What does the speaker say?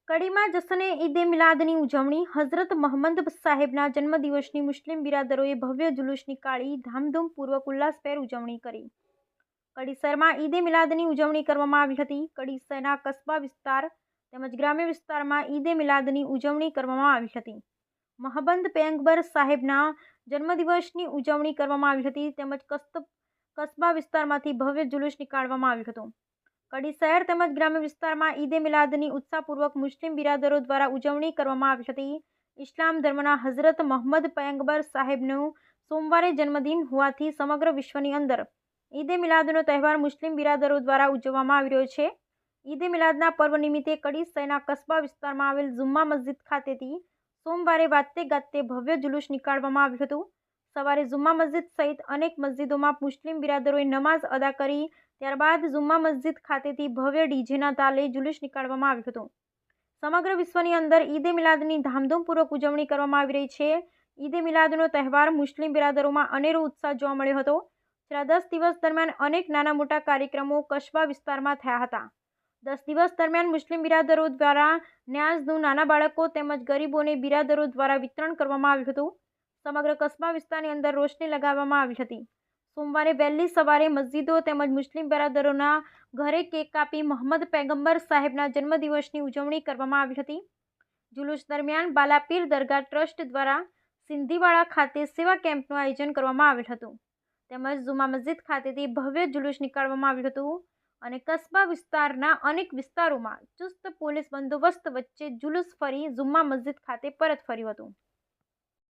કડીમાં જશ્ને ઈદે મિલાદની ઉજવણી હઝરત મોહમ્મદ સાહેબના જન્મદિવસની મુસ્લિમ બિરાદરોએ ભવ્ય જુલુસ નીકાળી ધામધૂમપૂર્વક ઉલ્લાસભેર ઉજવણી કરી. કડી શહેરમાં ઈદે મિલાદની ઉજવણી કરવામાં આવી હતી. કડી શહેરના કસ્બા વિસ્તાર તેમજ ગ્રામ્ય વિસ્તારમાં ઈદે મિલાદની ઉજવણી કરવામાં આવી હતી. મોહમ્મદ પયગંબર સાહેબના જન્મદિવસની ઉજવણી કરવામાં આવી હતી તેમજ કસ્બા વિસ્તારમાંથી ભવ્ય જુલુસ નીકાળવામાં આવ્યું હતું. કડી શહેર તેમજ ગ્રામ્ય વિસ્તારમાં ઈદે મિલાદની ઉત્સાહપૂર્વક મુસ્લિમ બિરાદરો દ્વારા ઉજવણી કરવામાં આવી હતી. ઇસ્લામ ધર્મના હઝરત મોહમ્મદ પયગંબર સાહેબનો સોમવારે જન્મદિન હોવાથી સમગ્ર વિશ્વની અંદર ઈદે મિલાદનો તહેવાર મુસ્લિમ બિરાદરો દ્વારા ઉજવવામાં આવી રહ્યો છે. ઈદે મિલાદના પર્વ નિમિત્તે કડી શહેરના કસ્બા વિસ્તારમાં આવેલ જુમ્મા મસ્જિદ ખાતેથી સોમવારે વાજતે ગાજતે ભવ્ય જુલુસ નીકાળવામાં આવ્યું હતું. સવારે જુમ્મા મસ્જિદ સહિત અનેક મસ્જિદોમાં મુસ્લિમ બિરાદરોએ નમાઝ અદા કરી ત્યારબાદ જુમ્મા મસ્જિદ ખાતેથી ભવ્ય ડીજેના તાલે જુલુસ નીકાળવામાં આવ્યું હતું. સમગ્ર વિશ્વની અંદર ઈદે મિલાદની ધામધૂમપૂર્વક ઉજવણી કરવામાં આવી રહી છે. ઈદે મિલાદનો તહેવાર મુસ્લિમ બિરાદરોમાં અનેરો ઉત્સાહ જોવા મળ્યો હતો. છેલ્લા 10 દિવસ દરમિયાન અનેક નાના મોટા કાર્યક્રમો કસ્બા વિસ્તારમાં થયા હતા. 10 દિવસ દરમિયાન મુસ્લિમ બિરાદરો દ્વારા ન્યાઝનું નાના બાળકો તેમજ ગરીબોને બિરાદરો દ્વારા વિતરણ કરવામાં આવ્યું હતું. સમગ્ર કસ્બા વિસ્તારની અંદર રોશની લગાવવામાં આવી હતી. સોમવારે વહેલી સવારે મસ્જિદો તેમજ મુસ્લિમ બિરાદરોના ઘરે કેક કાપી મોહમ્મદ પયગંબર સાહેબના જન્મદિવસની ઉજવણી કરવામાં આવી હતી. જુલુસ દરમિયાન બાલાપીર દરગાહ ટ્રસ્ટ દ્વારા સિંધીવાડા ખાતે સેવા કેમ્પનું આયોજન કરવામાં આવેલ હતું તેમજ જુમ્મા મસ્જિદ ખાતેથી ભવ્ય જુલુસ નીકાળવામાં આવ્યું હતું અને કસ્બા વિસ્તારના અનેક વિસ્તારોમાં ચુસ્ત પોલીસ બંદોબસ્ત વચ્ચે જુલુસ ફરી જુમ્મા મસ્જિદ ખાતે પરત ફર્યું હતું.